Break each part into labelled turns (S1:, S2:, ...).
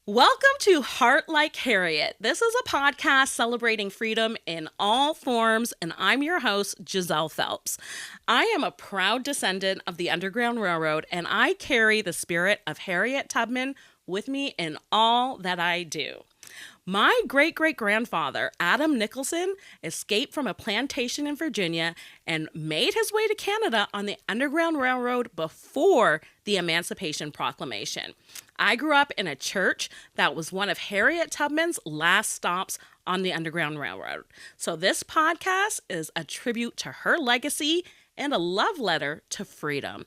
S1: Welcome to Heart Like Harriet. This is a podcast celebrating freedom in all forms, and I'm your host, Giselle Phelps. I am a proud descendant of the Underground Railroad, and I carry the spirit of Harriet Tubman with me in all that I do. My great-great-grandfather, Adam Nicholson, escaped from a plantation in Virginia and made his way to Canada on the Underground Railroad before the Emancipation Proclamation. I grew up in a church that was one of Harriet Tubman's last stops on the Underground Railroad. So this podcast is a tribute to her legacy and a love letter to freedom.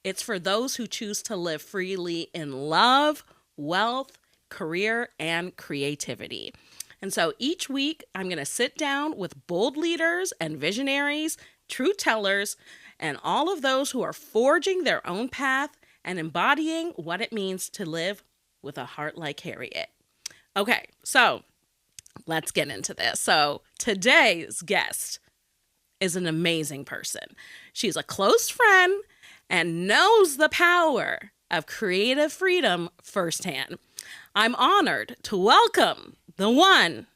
S1: It's for those who choose to live freely in love, wealth, career, and creativity. And so each week, I'm going to sit down with bold leaders and visionaries, truth tellers, and all of those who are forging their own path and embodying what it means to live with a heart like Harriet. Okay, so let's get into this. So today's guest is an amazing person. She's a close friend and knows the power of creative freedom firsthand. I'm honored to welcome the one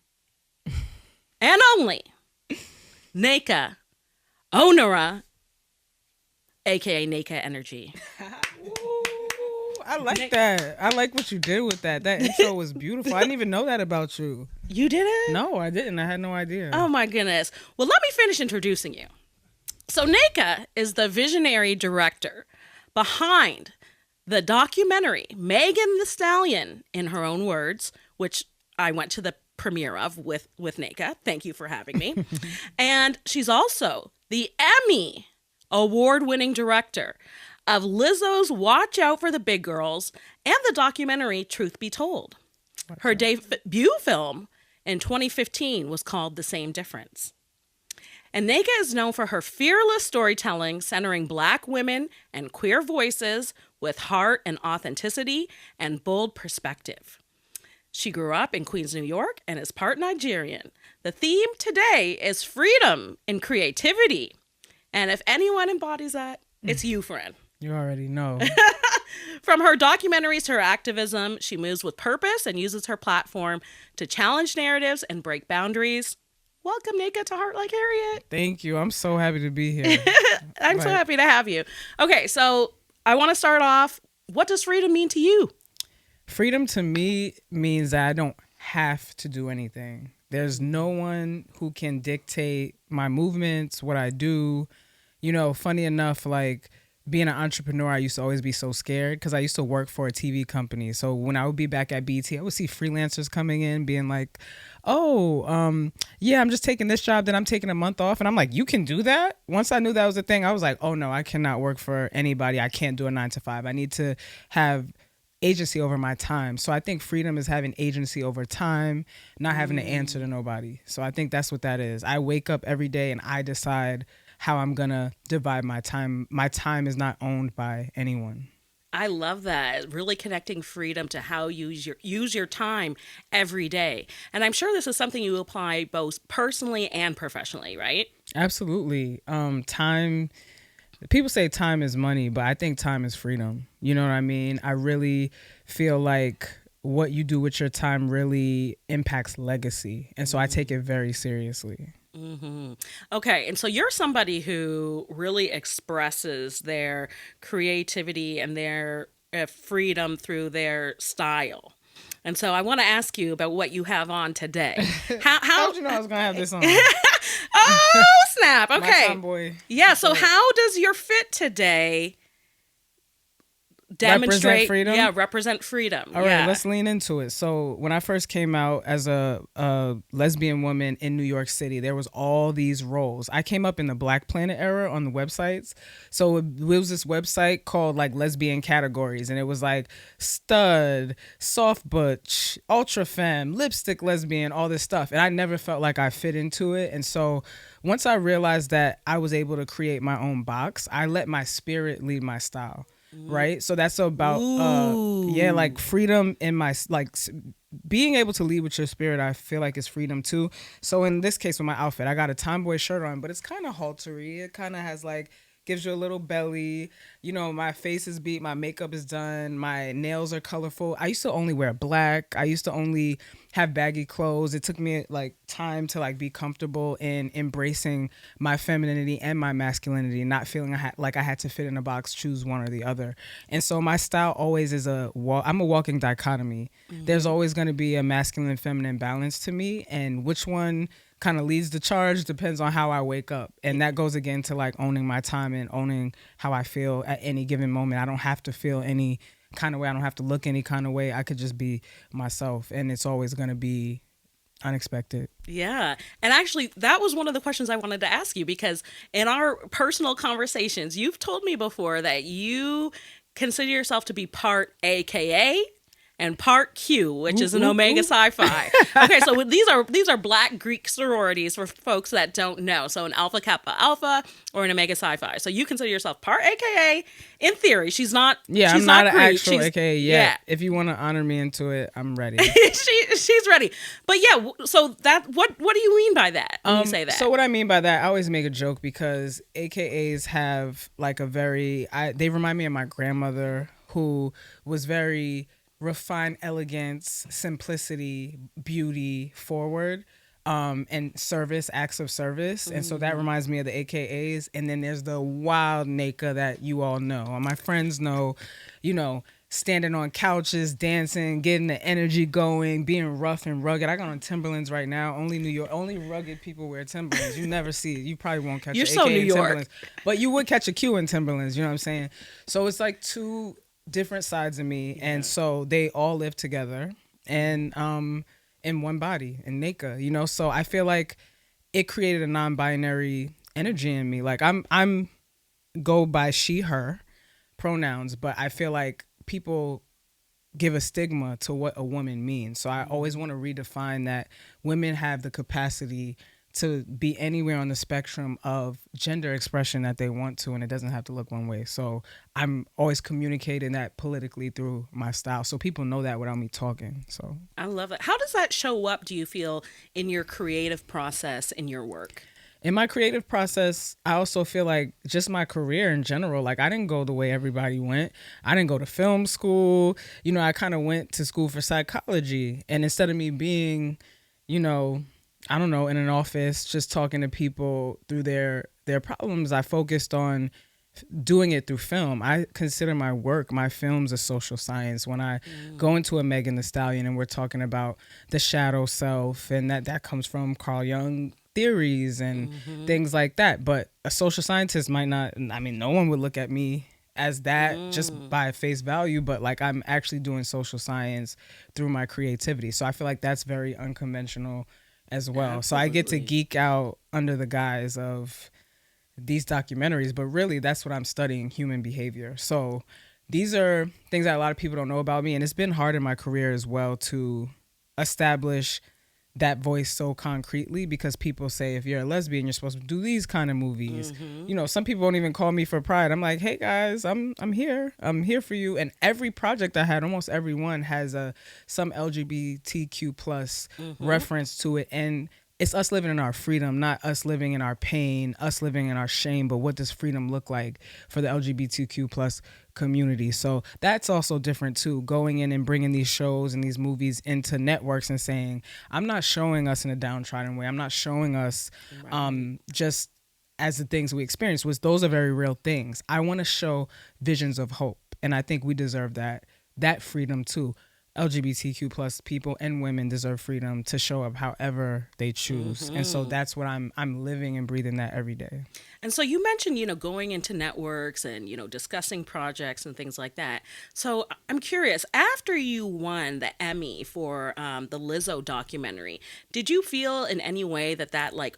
S1: and only Nneka Onuorah, aka Nneka Energy.
S2: I like that. I like what you did with that. That intro was beautiful. I didn't even know that about you.
S1: You didn't?
S2: No, I didn't. I had no idea.
S1: Oh my goodness. Well, let me finish introducing you. So Nneka is the visionary director behind the documentary Megan Thee Stallion, in her own words, which I went to the premiere of with Nneka. Thank you for having me. And she's also the Emmy award-winning director of Lizzo's Watch Out for the Big Girls and the documentary Truth Be Told. Her debut film in 2015 was called The Same Difference. And Nneka is known for her fearless storytelling centering Black women and queer voices with heart and authenticity and bold perspective. She grew up in Queens, New York, and is part Nigerian. The theme today is freedom and creativity. And if anyone embodies that, it's you, friend.
S2: You already know.
S1: From her documentaries to her activism, she moves with purpose and uses her platform to challenge narratives and break boundaries. Welcome, Nneka, to Heart Like Harriet.
S2: Thank you. I'm so happy to be here.
S1: I'm so happy to have you. Okay, so I want to start off. What does freedom mean to you?
S2: Freedom to me means that I don't have to do anything. There's no one who can dictate my movements, what I do. You know, funny enough, like being an entrepreneur, I used to always be so scared because I used to work for a TV company. So when I would be back at BT, I would see freelancers coming in being like, yeah, I'm just taking this job, then I'm taking a month off. And I'm like, you can do that? Once I knew that was a thing, I was like, oh no, I cannot work for anybody. I can't do a 9 to 5. I need to have agency over my time. So I think freedom is having agency over time, not having to answer to nobody. So I think that's what that is. I wake up every day and I decide how I'm going to divide my time. My time is not owned by anyone.
S1: I love that. Really connecting freedom to how you use your time every day. And I'm sure this is something you apply both personally and professionally, right?
S2: Absolutely. Time, people say time is money, but I think time is freedom. You know what I mean? I really feel like what you do with your time really impacts legacy. And so I take it very seriously.
S1: Mm-hmm. Okay, and so you're somebody who really expresses their creativity and their freedom through their style. And so I want to ask you about what you have on today. How
S2: did you know I was going to have this on?
S1: Oh, snap. Okay.
S2: My tomboy.
S1: Yeah, so how does your fit today demonstrate freedom? Yeah, represent freedom.
S2: All right, let's lean into it. So when I first came out as a lesbian woman in New York City, there was all these roles. I came up in the Black Planet era on the websites. So it was this website called like lesbian categories, and it was like stud, soft butch, ultra femme, lipstick lesbian, all this stuff. And I never felt like I fit into it. And so once I realized that I was able to create my own box, I let my spirit lead my style. right? So that's about yeah,
S1: Ooh.
S2: like freedom in my being able to lead with your spirit. I feel like is freedom too. So in this case with my outfit, I got a tomboy shirt on, but it's kind of haltery. It kind of has like gives you a little belly. You know, my face is beat, my makeup is done, my nails are colorful. I used to only wear black. I used to only have baggy clothes. It took me like time to like be comfortable in embracing my femininity and my masculinity, not feeling like I had to fit in a box, choose one or the other. And so my style always is I'm a walking dichotomy. There's always going to be a masculine and feminine balance to me, and which one kind of leads the charge depends on how I wake up. And that goes again to like owning my time and owning how I feel at any given moment. I don't have to feel any kind of way. I don't have to look any kind of way. I could just be myself, and it's always going to be unexpected.
S1: Yeah. And actually, that was one of the questions I wanted to ask you, because in our personal conversations, you've told me before that you consider yourself to be part AKA and part Q, which is an Omega Sci-Fi. Okay, so these are Black Greek sororities for folks that don't know. So an Alpha Kappa Alpha or an Omega Sci-Fi. So you consider yourself part AKA. In theory, she's not.
S2: Yeah,
S1: she's
S2: I'm not an
S1: Greek.
S2: actual AKA yet. Yeah. If you want to honor me into it, I'm ready.
S1: She's ready. But yeah, so that what do you mean by that when you say that?
S2: So what I mean by that, I always make a joke because AKAs have like they remind me of my grandmother, who was very refined elegance, simplicity, beauty forward, and service, acts of service. And so that reminds me of the AKAs. And then there's the wild Nneka that you all know. And my friends know, you know, standing on couches, dancing, getting the energy going, being rough and rugged. I got on Timberlands right now. Only New York, only rugged people wear Timberlands. You never see it. You probably won't catch
S1: You're
S2: an
S1: so
S2: AKA
S1: New
S2: in
S1: York.
S2: Timberlands. But you would catch a Q in Timberlands, you know what I'm saying? So it's like two different sides of me, and so they all live together and in one body in Nneka, you know. So I feel like it created a non-binary energy in me. Like I'm go by she her pronouns, but I feel like people give a stigma to what a woman means. So I always want to redefine that women have the capacity to be anywhere on the spectrum of gender expression that they want to, and it doesn't have to look one way. So I'm always communicating that politically through my style, so people know that without me talking. So
S1: I love it. How does that show up, do you feel, in your creative process, in your work?
S2: In my creative process, I also feel like just my career in general, like I didn't go the way everybody went. I didn't go to film school. You know, I kind of went to school for psychology, and instead of me being, you know, I don't know, in an office just talking to people through their problems, I focused on doing it through film. I consider my work, my films, a social science. When I go into a Megan Thee Stallion and we're talking about the shadow self, and that comes from Carl Jung theories and things like that. But a social scientist might not, I mean, no one would look at me as that just by face value, but like I'm actually doing social science through my creativity. So I feel like that's very unconventional as well. Absolutely. So I get to geek out under the guise of these documentaries, but really that's what I'm studying, human behavior. So these are things that a lot of people don't know about me, and it's been hard in my career as well to establish that voice so concretely, because people say if you're a lesbian you're supposed to do these kind of movies. You know, some people won't even call me for Pride. I'm like, hey guys, I'm here for you. And every project I had, almost every one, has some LGBTQ plus reference to it. And it's us living in our freedom, not us living in our pain, us living in our shame, but what does freedom look like for the LGBTQ plus community? So that's also different too, going in and bringing these shows and these movies into networks and saying, I'm not showing us in a downtrodden way. I'm not showing us just as the things we experience, which those are very real things. I want to show visions of hope, and I think we deserve that freedom too. LGBTQ plus people and women deserve freedom to show up however they choose. And so that's what I'm living and breathing that every day.
S1: And so you mentioned, you know, going into networks and, you know, discussing projects and things like that. So I'm curious, after you won the Emmy for the Lizzo documentary, did you feel in any way that like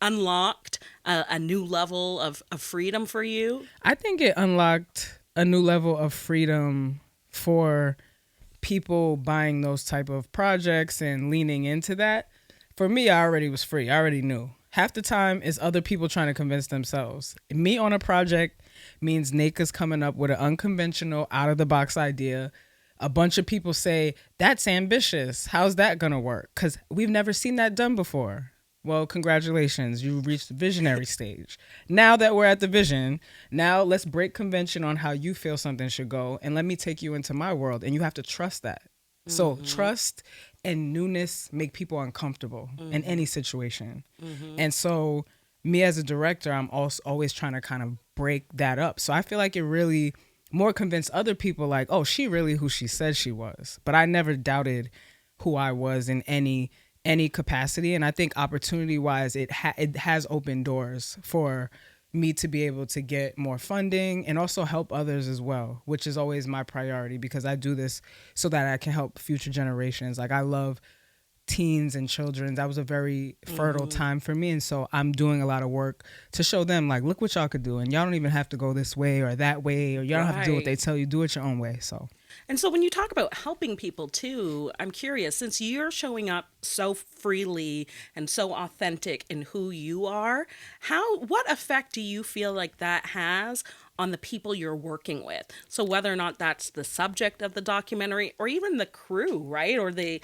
S1: unlocked a new level of freedom for you? I
S2: think it unlocked a new level of freedom for people buying those type of projects and leaning into that. For me, I already was free. I already knew. Half the time it's other people trying to convince themselves. Me on a project means Nneka's coming up with an unconventional, out of the box idea. A bunch of people say, that's ambitious. How's that going to work? Because we've never seen that done before. Well, congratulations. You reached the visionary stage. Now that we're at the vision, now let's break convention on how you feel something should go. And let me take you into my world. And you have to trust that. So trust and newness make people uncomfortable in any situation. And so me as a director, I'm also always trying to kind of break that up. So I feel like it really more convinced other people like, oh, she really who she said she was. But I never doubted who I was in any capacity. And I think opportunity wise, it has opened doors for me to be able to get more funding and also help others as well, which is always my priority because I do this so that I can help future generations. Like I love teens and children. That was a very fertile time for me. And so I'm doing a lot of work to show them like, look what y'all could do. And y'all don't even have to go this way or that way, or y'all don't have to do what they tell you. Do it your own way. So.
S1: And so when you talk about helping people too, I'm curious, since you're showing up so freely and so authentic in who you are, what effect do you feel like that has on the people you're working with? So whether or not that's the subject of the documentary or even the crew, right? Or the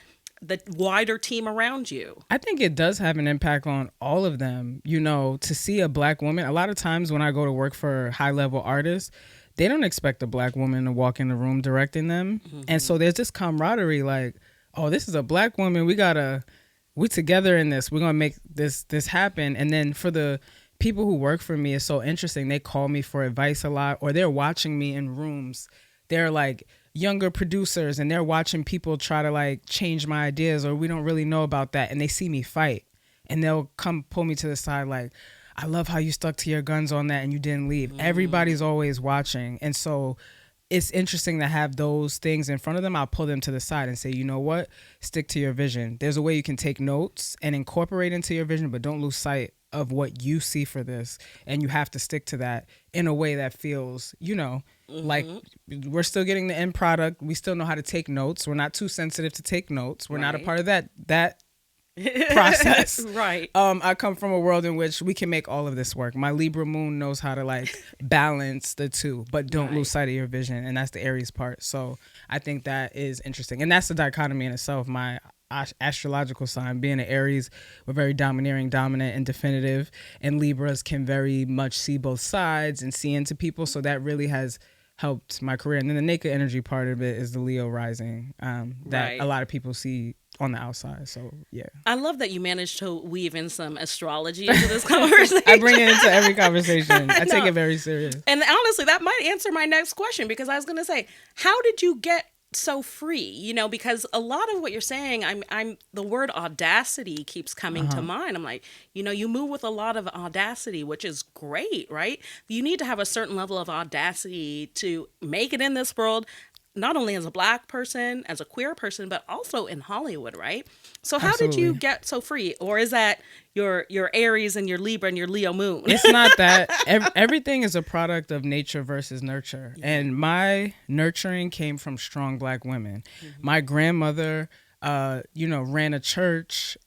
S1: wider team around you.
S2: I think it does have an impact on all of them. You know, to see a Black woman, a lot of times when I go to work for high level artists, they don't expect a Black woman to walk in the room directing them. And so there's this camaraderie like, oh, this is a Black woman. We together in this. We're going to make this happen. And then for the people who work for me, it's so interesting. They call me for advice a lot, or they're watching me in rooms. They're like younger producers and they're watching people try to like change my ideas, or we don't really know about that. And they see me fight and they'll come pull me to the side like, I love how you stuck to your guns on that and you didn't leave. Everybody's always watching. And so it's interesting to have those things in front of them. I'll pull them to the side and say, you know what? Stick to your vision. There's a way you can take notes and incorporate into your vision, but don't lose sight of what you see for this. And you have to stick to that in a way that feels, you know, like we're still getting the end product. We still know how to take notes. We're not too sensitive to take notes. We're not a part of that process.
S1: Right.
S2: I come from a world in which we can make all of this work. My Libra moon knows how to like balance the two, but don't lose sight of your vision. And that's the Aries part. So I think that is interesting. And that's the dichotomy in itself. My astrological sign being an Aries, we're very domineering, dominant, and definitive. And Libras can very much see both sides and see into people. So that really has helped my career. And then the Nneka energy part of it is the Leo rising that a lot of people see on the outside. So yeah,
S1: I love that you managed to weave in some astrology into this conversation.
S2: I bring it into every conversation. I take it very serious.
S1: And honestly, that might answer my next question, because I was going to say, how did you get so free? You know, because a lot of what you're saying, I'm the word audacity keeps coming to mind. I'm like, you know, you move with a lot of audacity, which is great, right? You need to have a certain level of audacity to make it in this world, not only as a Black person, as a queer person, but also in Hollywood, right? So how did you get so free? Or is that your Aries and your Libra and your Leo moon?
S2: It's not that. Everything is a product of nature versus nurture. And my nurturing came from strong Black women. My grandmother ran a church.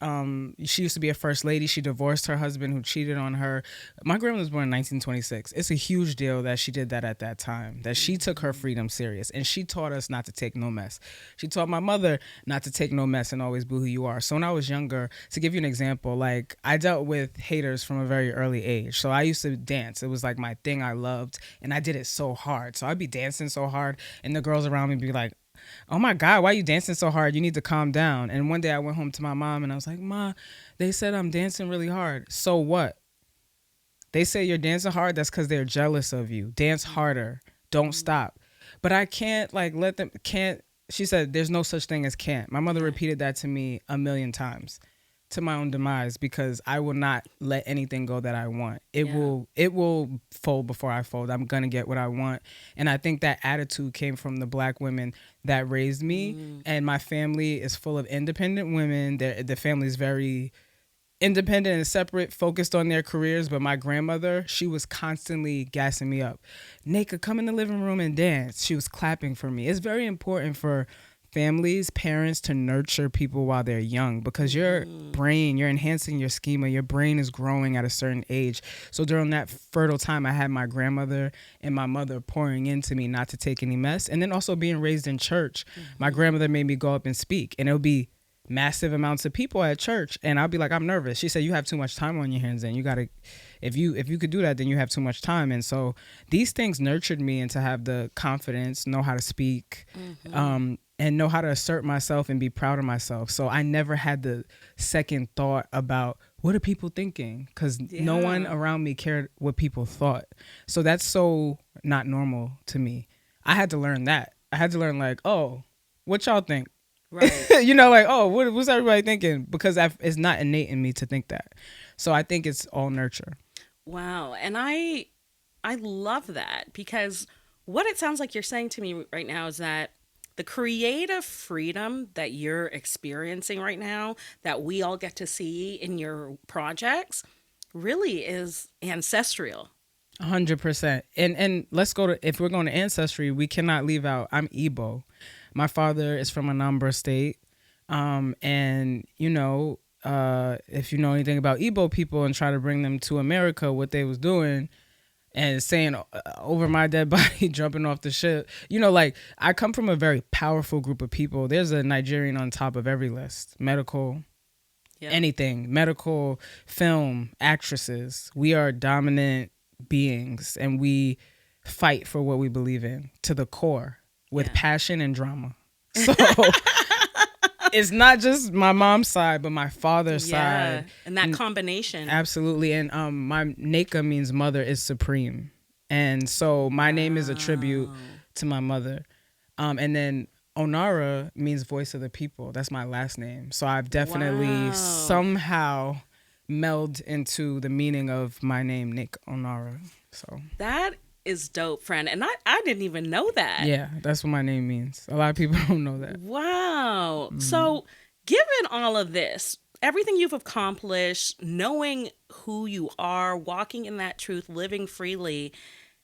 S2: She used to be a first lady. She divorced her husband who cheated on her. My grandmother was born in 1926. It's a huge deal that she did that at that time, that she took her freedom serious. And she taught us not to take no mess. She taught my mother not to take no mess and always be who you are. So when I was younger, to give you an example, like I dealt with haters from a very early age. So I used to dance. It was like my thing I loved. And I did it so hard. So I'd be dancing so hard and the girls around me be like, oh my God, why are you dancing so hard? You need to calm down. And one day I went home to my mom and I was like, Ma, they said I'm dancing really hard. So what? They say you're dancing hard. That's because they're jealous of you. Dance harder. Don't stop. But I can't let them, she said, there's no such thing as can't. My mother repeated that to me 1,000,000 times, to my own demise, because I will not let anything go that I want. It will fold before I fold. I'm going to get what I want. And I think that attitude came from the Black women that raised me. And my family is full of independent women. The family is very independent and separate, focused on their careers. But my grandmother, she was constantly gassing me up. Nneka, come in the living room and dance. She was clapping for me. It's very important for families, parents, to nurture people while they're young, because your brain, you're enhancing your schema. Your brain is growing at a certain age. So during that fertile time, I had my grandmother and my mother pouring into me not to take any mess. And then also being raised in church. My grandmother made me go up and speak, and it would be massive amounts of people at church, and I'll be like, I'm nervous. She said, you have too much time on your hands, and you gotta, if you could do that, then you have too much time. And so these things nurtured me into have the confidence, know how to speak, and know how to assert myself and be proud of myself. So I never had the second thought about what are people thinking, because no one around me cared what people thought. So that's so not normal to me. I had to learn that. I had to learn, like, oh, what y'all think?
S1: Right.
S2: You know, like, oh, what's everybody thinking? Because it's not innate in me to think that. So I think it's all nurture.
S1: Wow. And I love that, because what it sounds like you're saying to me right now is that the creative freedom that you're experiencing right now, that we all get to see in your projects, really is ancestral.
S2: 100%. And let's go to, if we're going to ancestry, we cannot leave out, I'm Igbo. My father is from Anambra State. And, you know, if you know anything about Igbo people and try to bring them to America, what they was doing and saying over my dead body, jumping off the ship, you know, like, I come from a very powerful group of people. There's a Nigerian on top of every list. Medical, anything, medical, film, actresses. We are dominant beings, and we fight for what we believe in to the core with passion and drama. So it's not just my mom's side, but my father's side.
S1: And that combination.
S2: Absolutely. And my Nneka means mother is supreme. And so my name is a tribute to my mother. And then Onuorah means voice of the people. That's my last name. So I've definitely somehow melded into the meaning of my name, Nneka Onuorah. So
S1: that is dope, friend. And I didn't even know that.
S2: Yeah, that's what my name means. A lot of people don't know that.
S1: Wow. So given all of this, everything you've accomplished, knowing who you are, walking in that truth, living freely,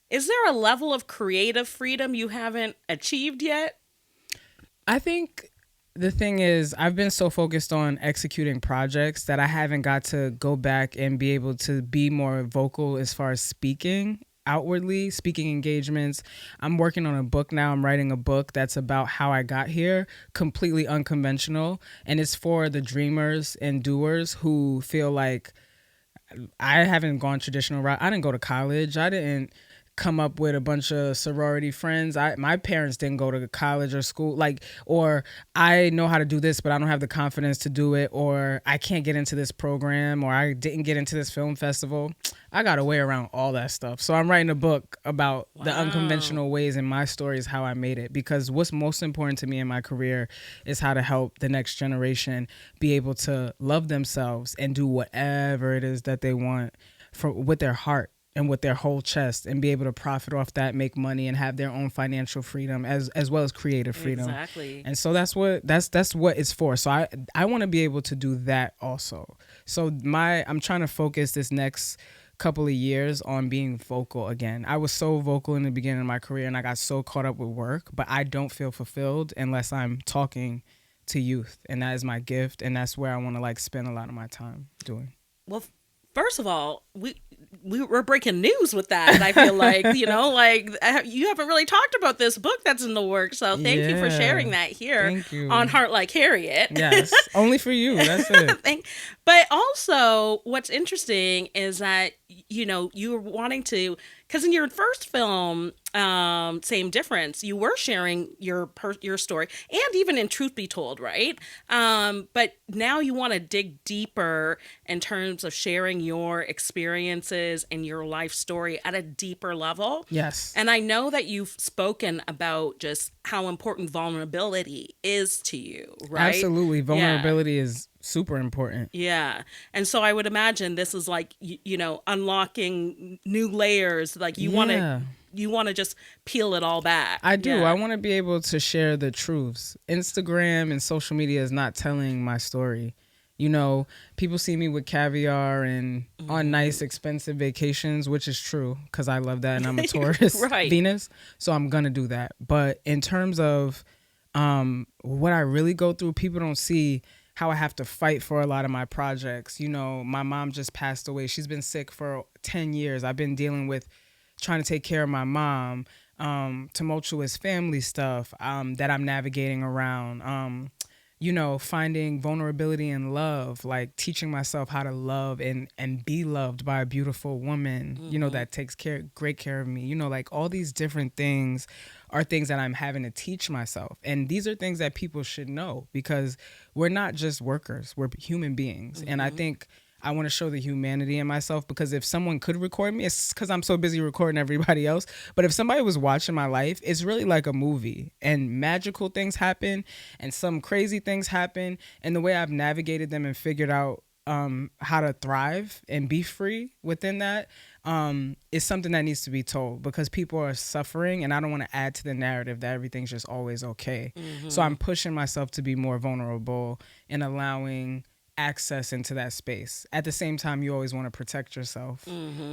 S1: is there a level of creative freedom you haven't achieved yet?
S2: I think the thing is, I've been so focused on executing projects that I haven't got to go back and be able to be more vocal as far as speaking outwardly, speaking engagements. I'm working on a book now. I'm writing a book that's about how I got here, completely unconventional. And it's for the dreamers and doers who feel like, I haven't gone traditional route. I didn't go to college. I didn't come up with a bunch of sorority friends. My parents didn't go to college or school, like, or I know how to do this, but I don't have the confidence to do it, or I can't get into this program, or I didn't get into this film festival. I got a way around all that stuff. So I'm writing a book about the unconventional ways, and my story is how I made it, because what's most important to me in my career is how to help the next generation be able to love themselves and do whatever it is that they want with their heart and with their whole chest, and be able to profit off that, make money, and have their own financial freedom as well as creative freedom.
S1: Exactly. And
S2: so that's what it's for. So I want to be able to do that also. So I'm trying to focus this next couple of years on being vocal again. I was so vocal in the beginning of my career, and I got so caught up with work, but I don't feel fulfilled unless I'm talking to youth, and that is my gift, and that's where I want to like spend a lot of my time doing.
S1: Well, first of all, we're breaking news with that. I feel like, you know, like you haven't really talked about this book that's in the works. So thank you for sharing that here on Heart Like Harriet.
S2: Yes, only for you. That's it.
S1: But also, what's interesting is that, you know, you were wanting to, because in your first film, Same Difference, you were sharing your story, and even in Truth Be Told, right? But now you want to dig deeper in terms of sharing your experiences and your life story at a deeper level.
S2: Yes.
S1: And I know that you've spoken about just how important vulnerability is to you, right?
S2: Absolutely. Vulnerability is super important.
S1: Yeah. And so I would imagine this is like, you know, unlocking new layers. Like you want to just peel it all back.
S2: I do. I want to be able to share the truths. Instagram and social media is not telling my story. You know, people see me with caviar and on nice, expensive vacations, which is true because I love that and I'm a Taurus,
S1: right.
S2: Venus. So I'm going to do that. But in terms of What I really go through, people don't see how I have to fight for a lot of my projects. You know, my mom just passed away. She's been sick for 10 years. I've been dealing with trying to take care of my mom, tumultuous family stuff that I'm navigating around. You know, finding vulnerability in love, like teaching myself how to love and be loved by a beautiful woman, you know, that takes great care of me. You know, like all these different things are things that I'm having to teach myself. And these are things that people should know because we're not just workers, we're human beings. And I think I want to show the humanity in myself because if someone could record me, it's because I'm so busy recording everybody else. But if somebody was watching my life, it's really like a movie and magical things happen and some crazy things happen. And the way I've navigated them and figured out how to thrive and be free within that is something that needs to be told because people are suffering and I don't want to add to the narrative that everything's just always okay. So I'm pushing myself to be more vulnerable and allowing access into that space. At the same time, you always want to protect yourself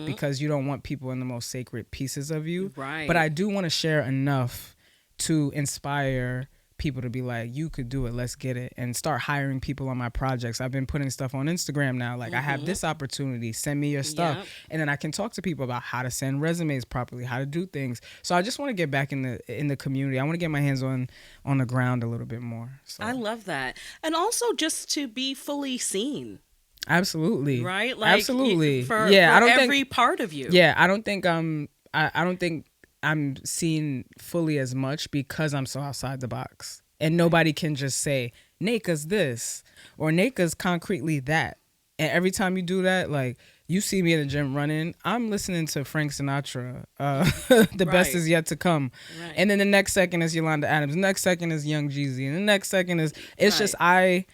S2: because you don't want people in the most sacred pieces of you.
S1: Right.
S2: But I do want to share enough to inspire people to be like, you could do it, let's get it, and start hiring people on my projects. I've been putting stuff on Instagram now, like I have this opportunity, send me your stuff, and then I can talk to people about how to send resumes properly, how to do things. So I just want to get back in the community. I want to get my hands on the ground a little bit more. So.
S1: I love that. And also just to be fully seen.
S2: Absolutely.
S1: Right? Like,
S2: absolutely.
S1: For
S2: I don't
S1: every
S2: think,
S1: part of you.
S2: Yeah, I don't think I don't think I'm seen fully as much because I'm so outside the box. And nobody can just say, Nneka's this or Nneka's concretely that. And every time you do that, like you see me in the gym running, I'm listening to Frank Sinatra. The best is yet to come. Right. And then the next second is Yolanda Adams. The next second is Young Jeezy. And the next second is, it's just, I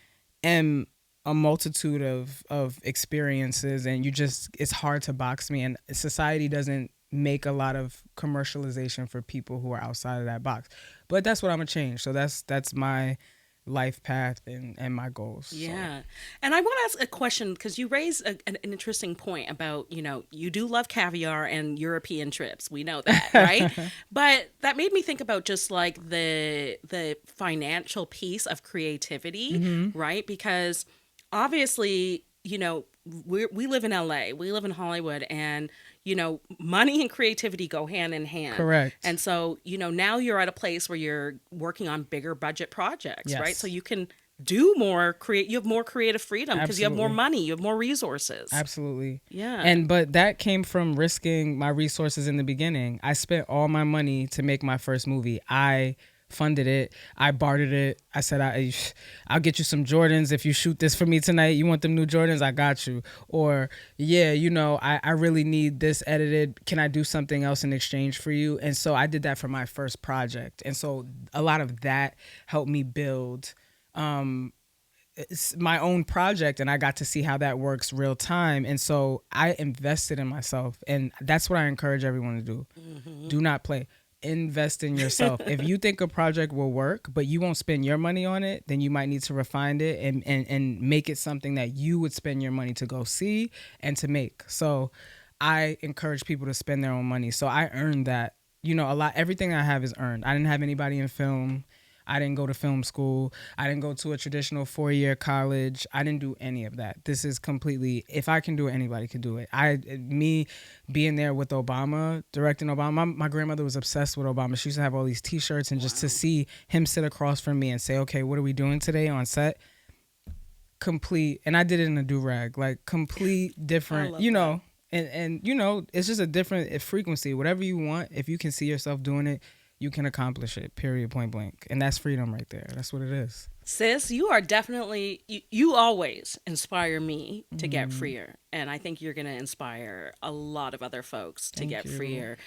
S2: am a multitude of experiences and it's hard to box me. And society doesn't make a lot of commercialization for people who are outside of that box. But that's what I'm gonna change. So that's my life path and my goals.
S1: Yeah.
S2: So.
S1: And I want to ask a question because you raised an interesting point about, you know, you do love caviar and European trips. We know that, right? But that made me think about just like the financial piece of creativity, right? Because obviously, you know, we live in LA, we live in Hollywood, and you know, money and creativity go hand in hand.
S2: Correct.
S1: And so, you know, now you're at a place where you're working on bigger budget projects, right? So you can do more, you have more creative freedom because you have more money, you have more resources.
S2: Absolutely.
S1: Yeah.
S2: But that came from risking my resources in the beginning. I spent all my money to make my first movie. I funded it. I bartered it. I said, I'll get you some Jordans if you shoot this for me tonight. You want them new Jordans? I got you. Or, yeah, you know, I really need this edited. Can I do something else in exchange for you? And so I did that for my first project. And so a lot of that helped me build my own project, and I got to see how that works real time. And so I invested in myself. And that's what I encourage everyone to do. Do not play. Invest in yourself. If you think a project will work, but you won't spend your money on it, then you might need to refine it and make it something that you would spend your money to go see and to make. So I encourage people to spend their own money. So I earned that, you know, everything I have is earned. I didn't have anybody in film. I didn't go to film school. I didn't go to a traditional 4-year college. I didn't do any of that. This is completely, if I can do it, anybody can do it. Me being there with Obama, directing Obama, my grandmother was obsessed with Obama. She used to have all these t-shirts, and just to see him sit across from me and say, okay, what are we doing today on set? Complete, and I did it in a do-rag, like complete different, you know, and you know, it's just a different frequency. Whatever you want, if you can see yourself doing it, you can accomplish it, period, point blank. And that's freedom right there. That's what it is.
S1: Sis, you are definitely, you always inspire me to get freer. And I think you're going to inspire a lot of other folks to get freer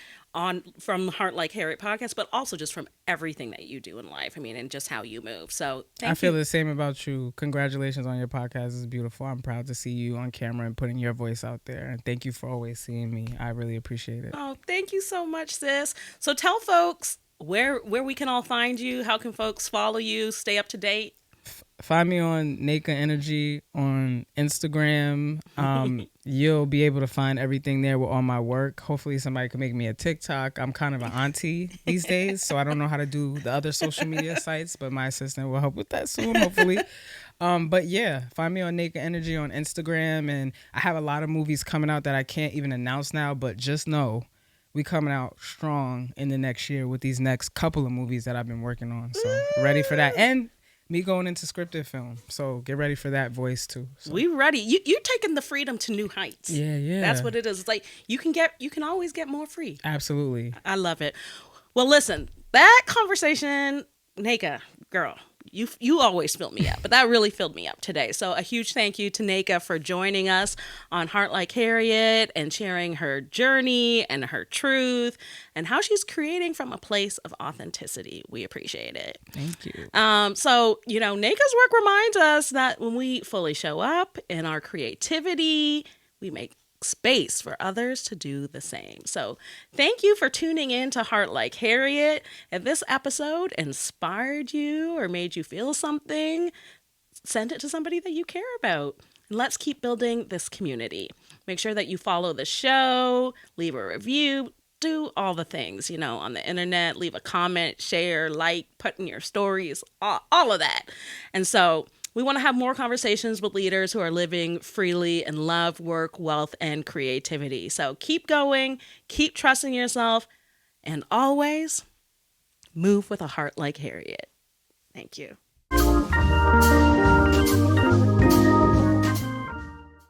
S1: from Heart Like Harriet podcast, but also just from everything that you do in life. I mean, and just how you move. So thank you.
S2: I feel the same about you. Congratulations on your podcast. It's beautiful. I'm proud to see you on camera and putting your voice out there. And thank you for always seeing me. I really appreciate it.
S1: Oh, thank you so much, sis. So tell folks where we can all find you. How can folks follow you, stay up to date?
S2: Find me on Nneka Energy on Instagram. You'll be able to find everything there with all my work. Hopefully somebody can make me a TikTok. I'm kind of an auntie these days, so I don't know how to do the other social media sites, but my assistant will help with that soon, hopefully. But yeah, find me on Nneka Energy on Instagram. And I have a lot of movies coming out that I can't even announce now, but just know we coming out strong in the next year with these next couple of movies that I've been working on. So ready for that. And me going into scripted film. So get ready for that voice too. So.
S1: We ready. You're taking the freedom to new heights.
S2: Yeah.
S1: That's what it is. It's like you can always get more free.
S2: Absolutely.
S1: I love it. Well, listen, that conversation, Nneka, girl, you always fill me up, but that really filled me up today. So a huge thank you to Nneka for joining us on Heart Like Harriet and sharing her journey and her truth and how she's creating from a place of authenticity. We appreciate it.
S2: Thank you.
S1: So, Nneka's work reminds us that when we fully show up in our creativity, we make space for others to do the same. So thank you for tuning in to Heart Like Harriet. If this episode inspired you or made you feel something, send it to somebody that you care about. And let's keep building this community. Make sure that you follow the show, leave a review, do all the things, on the internet, leave a comment, share, like, put in your stories, all of that. And so we want to have more conversations with leaders who are living freely in love, work, wealth, and creativity. So keep going, keep trusting yourself, and always move with a heart like Harriet. Thank you.